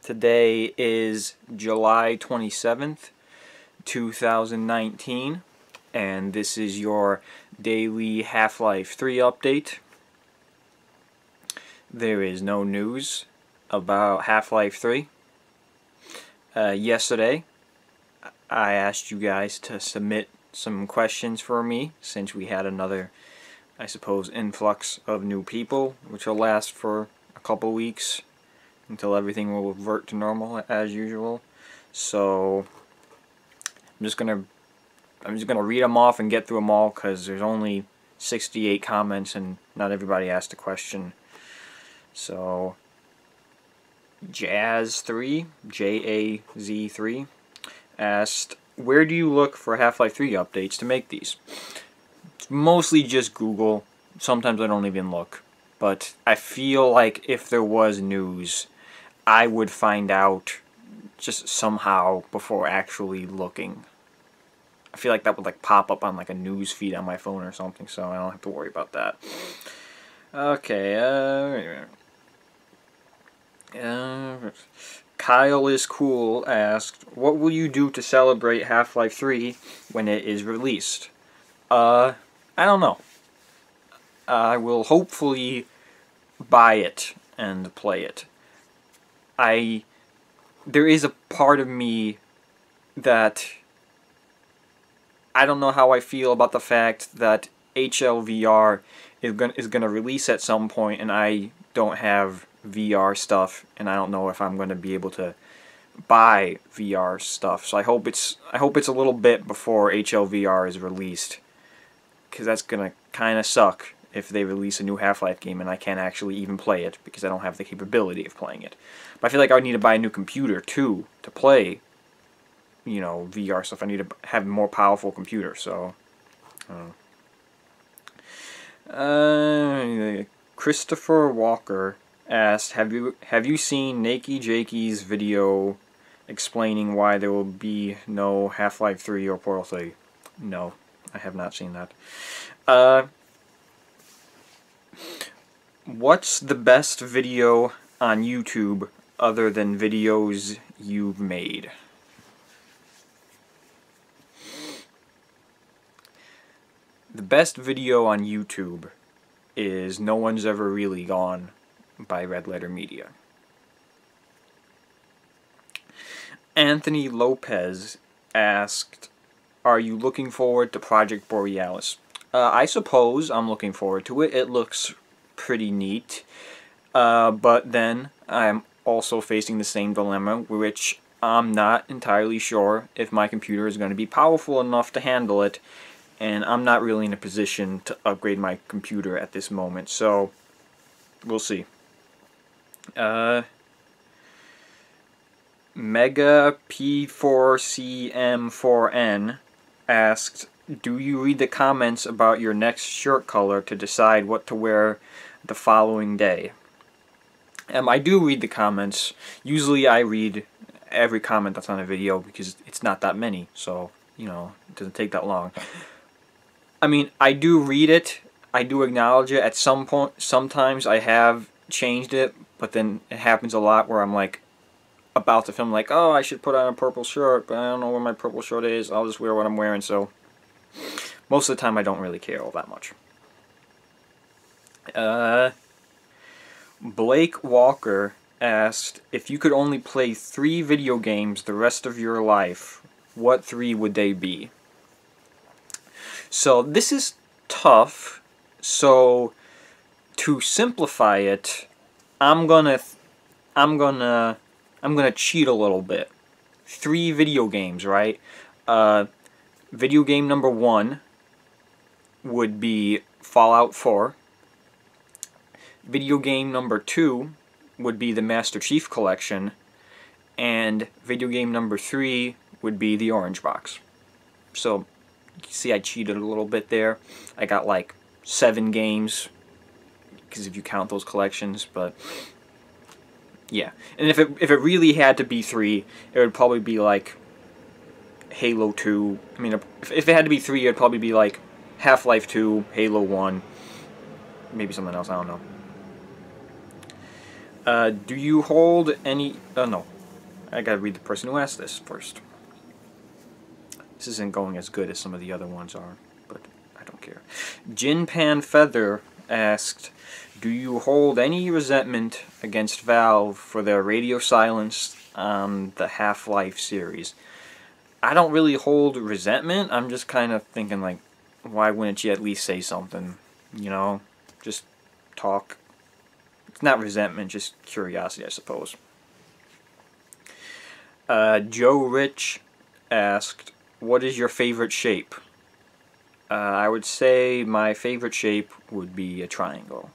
Today is July 27th, 2019, and this is your daily Half-Life 3 update. There is no news about Half-Life 3. Yesterday, I asked you guys to submit some questions for me, since we had another, I suppose, influx of new people, which will last for a couple weeks until everything will revert to normal as usual. So I'm just gonna read them off and get through them all, because there's only 68 comments and not everybody asked a question. So Jazz3, Jaz3, asked, where do you look for Half-Life 3 updates to make these? It's mostly just Google. Sometimes I don't even look. But I feel like if there was news, I would find out just somehow before actually looking. I feel like that would like pop up on like a news feed on my phone or something, so I don't have to worry about that. Okay, Kyle is cool asked, what will you do to celebrate Half-Life 3 when it is released? I don't know. I will hopefully buy it and play it. There is a part of me that I don't know how I feel about the fact that HLVR is gonna release at some point, and I don't have VR stuff, and I don't know if I'm gonna be able to buy VR stuff. So I hope it's a little bit before HLVR is released, because that's gonna kind of suck if they release a new Half-Life game and I can't actually even play it because I don't have the capability of playing it. But I feel like I would need to buy a new computer too to play, you know, VR stuff. I need to have a more powerful computer, so Christopher Walker asked, have you seen Nakey Jakey's video explaining why there will be no Half-Life 3 or Portal 3? No, I have not seen that. What's the best video on YouTube other than videos you've made? The best video on YouTube is No One's Ever Really Gone by Red Letter Media. Anthony Lopez asked, are you looking forward to Project Borealis? I suppose I'm looking forward to it. It looks pretty neat. But then I'm also facing the same dilemma, which I'm not entirely sure if my computer is going to be powerful enough to handle it, and I'm not really in a position to upgrade my computer at this moment, so we'll see. Mega P4CM4N asked, do you read the comments about your next shirt color to decide what to wear the following day? I do read the comments. Usually I read every comment that's on a video because it's not that many, so, you know, it doesn't take that long. I mean, I do read it, I do acknowledge it. At some point, sometimes I have changed it, but then it happens a lot where I'm like about to film, like, oh, I should put on a purple shirt, but I don't know where my purple shirt is. I'll just wear what I'm wearing, so most of the time I don't really care all that much. Blake Walker asked, if you could only play 3 video games the rest of your life, what 3 would they be? So this is tough. So to simplify it, I'm gonna cheat a little bit. 3 video games, right? Video game number 1 would be Fallout 4. Video game number 2 would be the Master Chief Collection, and video game number 3 would be the Orange Box. So you can see I cheated a little bit there. I got like 7 games, because if you count those collections, but yeah. And if it really had to be 3, it would probably be like Halo 2. I mean, if it had to be 3, it would probably be like Half-Life 2, Halo 1, maybe something else, I don't know. Do you hold any... no. I gotta read the person who asked this first. This isn't going as good as some of the other ones are, but I don't care. Jin Pan Feather asked, do you hold any resentment against Valve for their radio silence on the Half-Life series? I don't really hold resentment. I'm just kind of thinking, like, why wouldn't you at least say something? You know? Just talk. It's not resentment, just curiosity, I suppose. Joe Rich asked, what is your favorite shape? I would say my favorite shape would be a triangle.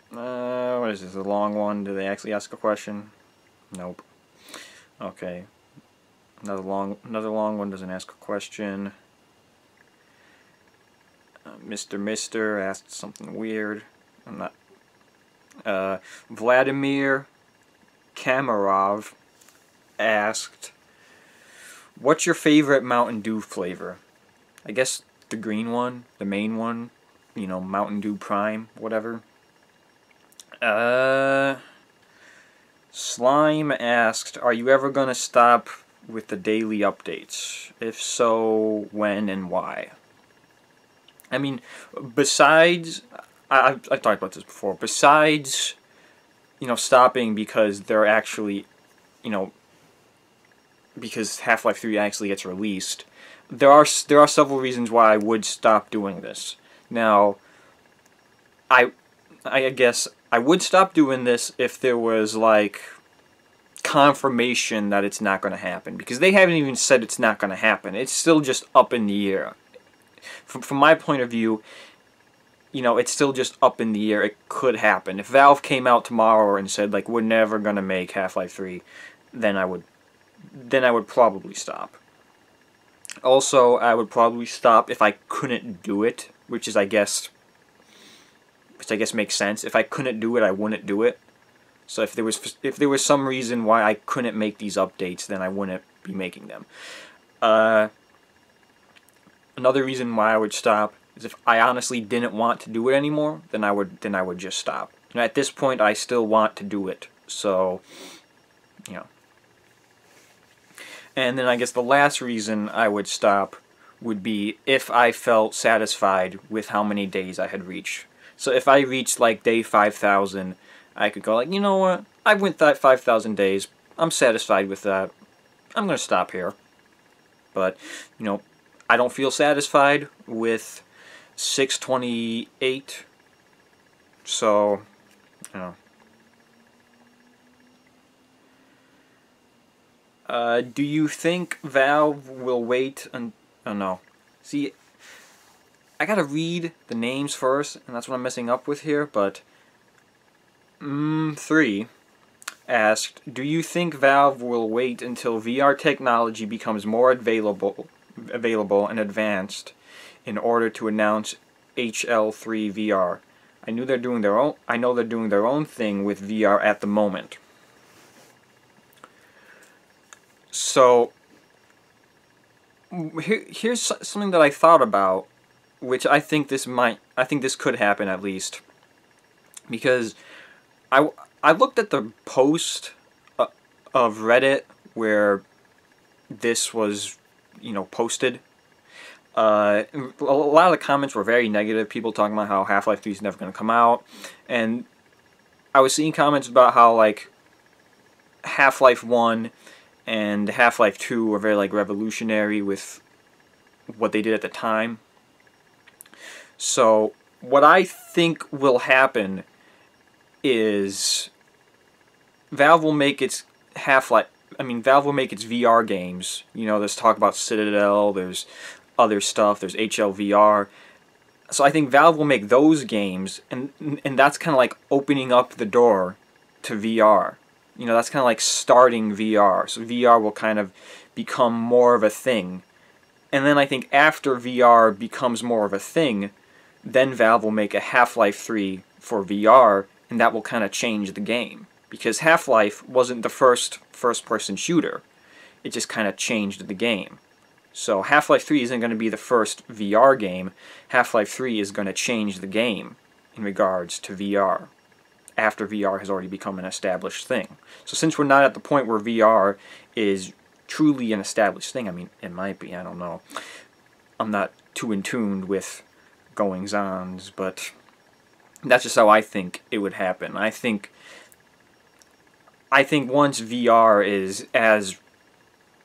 What is this, a long one? Do they actually ask a question? Nope. Okay. Another long one doesn't ask a question. Mr. asked something weird. I'm not... Vladimir Kamarov asked, what's your favorite Mountain Dew flavor? I guess the green one, the main one, you know, Mountain Dew Prime, whatever. Slime asked, are you ever gonna stop with the daily updates? If so, when and why? I mean, besides, I've talked about this before, besides, you know, stopping because they're actually, you know, because Half-Life 3 actually gets released, there are several reasons why I would stop doing this. Now, I guess I would stop doing this if there was, like, confirmation that it's not going to happen. Because they haven't even said it's not going to happen. It's still just up in the air. From my point of view, you know, it's still just up in the air. It could happen. If Valve came out tomorrow and said, like, we're never going to make Half-Life 3, then I would probably stop. Also, I would probably stop if I couldn't do it, which I guess makes sense. If I couldn't do it, I wouldn't do it. So if there was some reason why I couldn't make these updates, then I wouldn't be making them. Another reason why I would stop is if I honestly didn't want to do it anymore, then I would just stop. And at this point, I still want to do it. So, you know. And then I guess the last reason I would stop would be if I felt satisfied with how many days I had reached. So if I reached like day 5,000, I could go like, you know what, I went that 5,000 days, I'm satisfied with that, I'm going to stop here. But, you know, I don't feel satisfied with 628, so, you know. Do you think Valve will wait and... Oh no. See, I gotta read the names first, and that's what I'm messing up with here, but... 3 asked, do you think Valve will wait until VR technology becomes more available and advanced in order to announce HL3 VR? I know they're doing their own thing with VR at the moment. So, here's something that I thought about, which I think this could happen at least, because I looked at the post of Reddit where this was, you know, posted. A lot of the comments were very negative, people talking about how Half-Life 3 is never going to come out, and I was seeing comments about how, like, Half-Life 1 and Half-Life 2 were very, like, revolutionary with what they did at the time. So, what I think will happen is Valve will make its Valve will make its VR games. You know, there's talk about Citadel, there's other stuff, there's HLVR. So I think Valve will make those games, and that's kind of like opening up the door to VR. You know, that's kind of like starting VR. So VR will kind of become more of a thing. And then I think after VR becomes more of a thing, then Valve will make a Half-Life 3 for VR, and that will kind of change the game. Because Half-Life wasn't the first-person shooter. It just kind of changed the game. So Half-Life 3 isn't going to be the first VR game. Half-Life 3 is going to change the game in regards to VR. after VR has already become an established thing. So since we're not at the point where VR is truly an established thing, I mean, it might be, I don't know. I'm not too in tune with goings-ons, but that's just how I think it would happen. I think once VR is as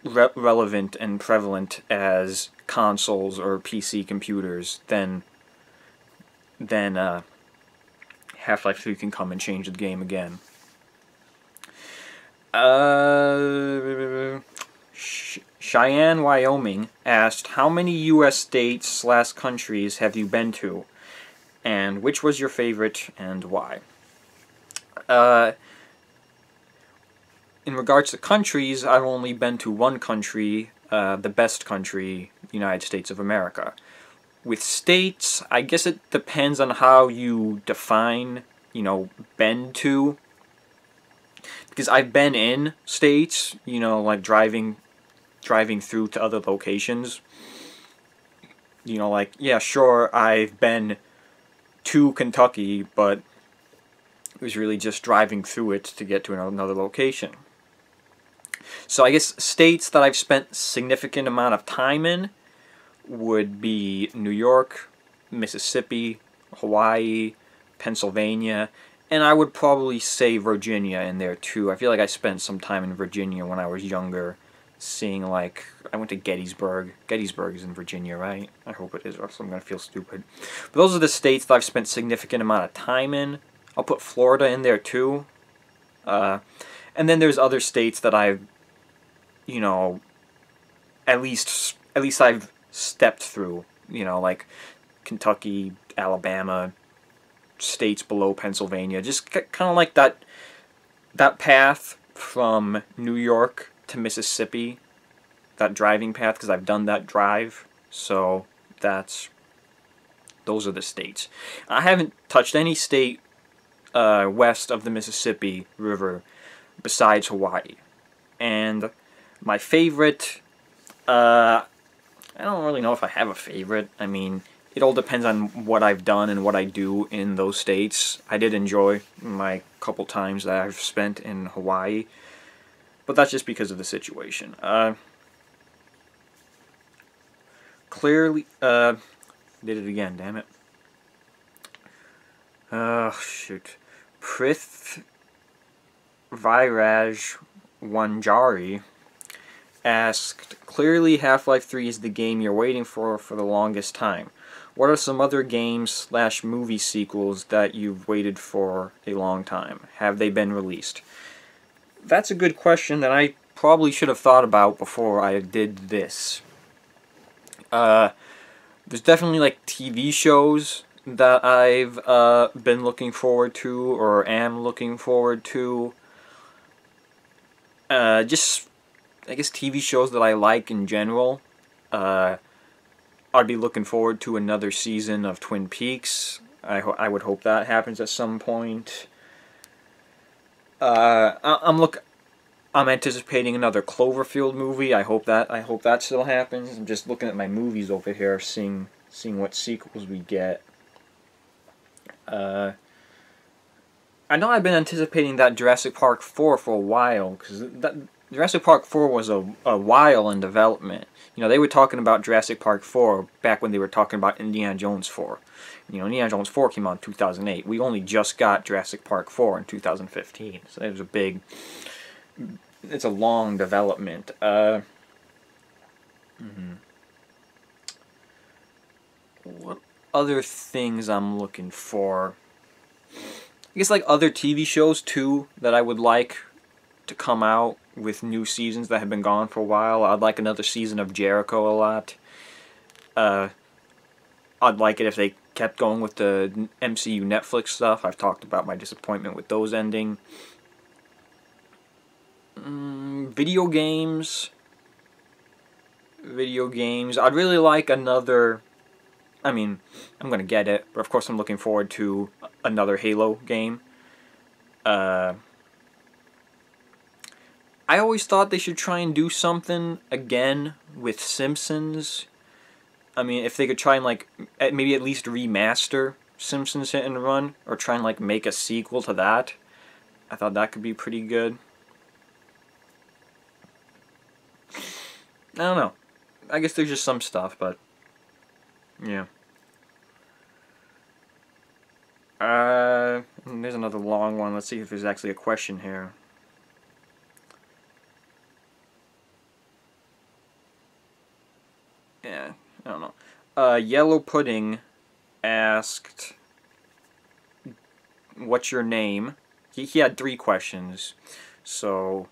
relevant and prevalent as consoles or PC computers, then Half-Life 3 can come and change the game again. Cheyenne, Wyoming asked, how many U.S. states/countries have you been to? And which was your favorite and why? In regards to countries, I've only been to one country, the best country, United States of America. With states, I guess it depends on how you define, been to. Because I've been in states, like driving through to other locations. Like, yeah, sure, I've been to Kentucky, but it was really just driving through it to get to another location. So I guess states that I've spent significant amount of time in would be New York, Mississippi, Hawaii, Pennsylvania, and I would probably say Virginia in there too. I feel like I spent some time in Virginia when I was younger, seeing, like, I went to Gettysburg. Gettysburg is in Virginia, right? I hope it is, or else I'm going to feel stupid. But those are the states that I've spent significant amount of time in. I'll put Florida in there too. And then there's other states that I've, at least I've stepped through, like Kentucky, Alabama, states below Pennsylvania, just kind of like that path from New York to Mississippi, that driving path, because I've done that drive. So those are the states. I haven't touched any state west of the Mississippi River besides Hawaii. And my favorite, I don't really know if I have a favorite. I mean, it all depends on what I've done and what I do in those states. I did enjoy my couple times that I've spent in Hawaii, but that's just because of the situation. Clearly, did it again, damn it. Shoot. Prith Viraj Wanjari asked, clearly Half-Life 3 is the game you're waiting for the longest time. What are some other games/movie sequels that you've waited for a long time? Have they been released? That's a good question that I probably should have thought about before I did this. There's definitely, like, TV shows that I've been looking forward to or am looking forward to. Just, I guess, TV shows that I like in general. I'd be looking forward to another season of Twin Peaks. I would hope that happens at some point. I'm anticipating another Cloverfield movie. I hope that still happens. I'm just looking at my movies over here, seeing what sequels we get. I know I've been anticipating that Jurassic Park 4 for a while, because Jurassic Park 4 was a while in development. They were talking about Jurassic Park 4 back when they were talking about Indiana Jones 4. Indiana Jones 4 came out in 2008. We only just got Jurassic Park 4 in 2015. So it was it's a long development. What other things I'm looking for? I guess, like, other TV shows too that I would like to come out with new seasons that have been gone for a while. I'd like another season of Jericho a lot. I'd like it if they kept going with the MCU Netflix stuff. I've talked about my disappointment with those ending. Video games. I'd really like another... I mean, I'm going to get it, but of course I'm looking forward to another Halo game. I always thought they should try and do something again with Simpsons. I mean, if they could try and, like, maybe at least remaster Simpsons Hit and Run, or try and like make a sequel to that. I thought that could be pretty good. I don't know. I guess there's just some stuff, but yeah. There's another long one. Let's see if there's actually a question here. Yeah, I don't know. Yellow Pudding asked, "What's your name?" He had 3 questions. So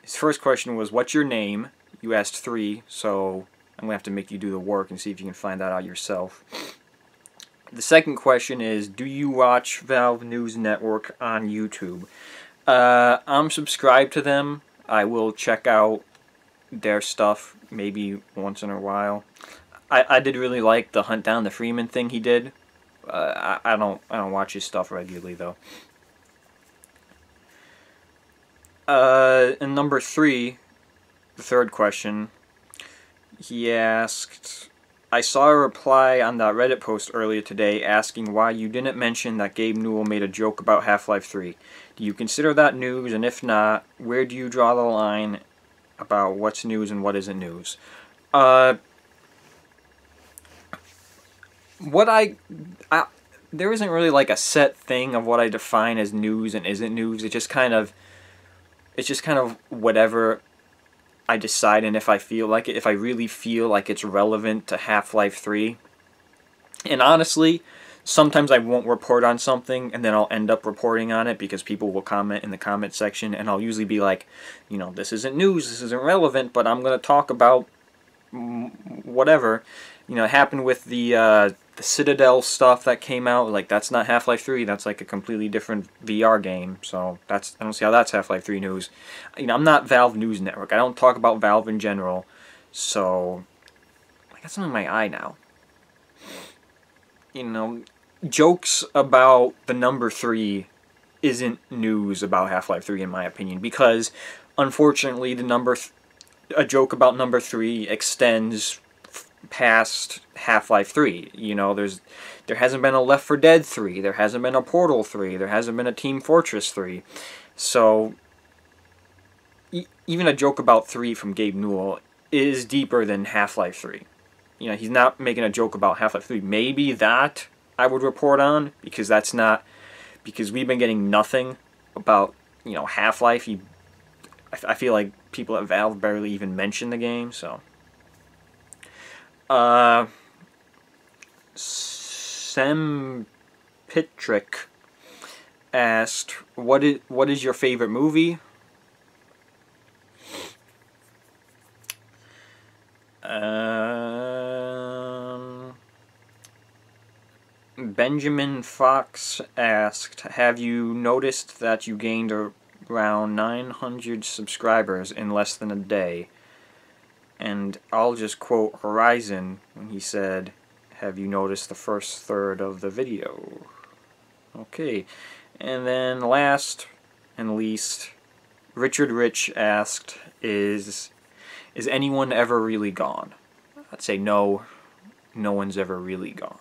his first question was, "What's your name?" You asked 3, so I'm gonna have to make you do the work and see if you can find that out yourself. The second question is, "Do you watch Valve News Network on YouTube?" I'm subscribed to them. I will check out their stuff maybe once in a while. I did really like the Hunt Down the Freeman thing he did. I don't watch his stuff regularly though. And number 3, the third question, he asked, "I saw a reply on that Reddit post earlier today asking why you didn't mention that Gabe Newell made a joke about Half-Life 3. Do you consider that news, and if not, where do you draw the line about what's news and what isn't news?" There isn't really like a set thing of what I define as news and isn't news. It's just kind of whatever I decide, and if I feel like it, if I really feel like it's relevant to Half-Life 3. And honestly, sometimes I won't report on something, and then I'll end up reporting on it because people will comment in the comment section, and I'll usually be like, you know, this isn't news, this isn't relevant, but I'm going to talk about whatever. You know, it happened with the Citadel stuff that came out. Like, that's not Half-Life 3, that's like a completely different VR game, so that's, I don't see how that's Half-Life 3 news. You know, I'm not Valve News Network, I don't talk about Valve in general, so I got something in my eye now. You know, jokes about the number 3 isn't news about Half-Life 3 in my opinion, because unfortunately a joke about number 3 extends past Half-Life 3. You know, there hasn't been a Left 4 Dead 3, there hasn't been a Portal 3, there hasn't been a Team Fortress 3. So even a joke about 3 from Gabe Newell is deeper than Half-Life 3. You know, he's not making a joke about Half-Life 3. Maybe that I would report on, because that's not, because we've been getting nothing about, you know, Half-Life. I feel like people at Valve barely even mention the game, so. Sempitrick asked, what is your favorite movie? Benjamin Fox asked, "Have you noticed that you gained around 900 subscribers in less than a day?" And I'll just quote Horizon when he said, "Have you noticed the first third of the video?" Okay. And then last and least, Richard Rich asked, is anyone ever really gone? I'd say no, no one's ever really gone.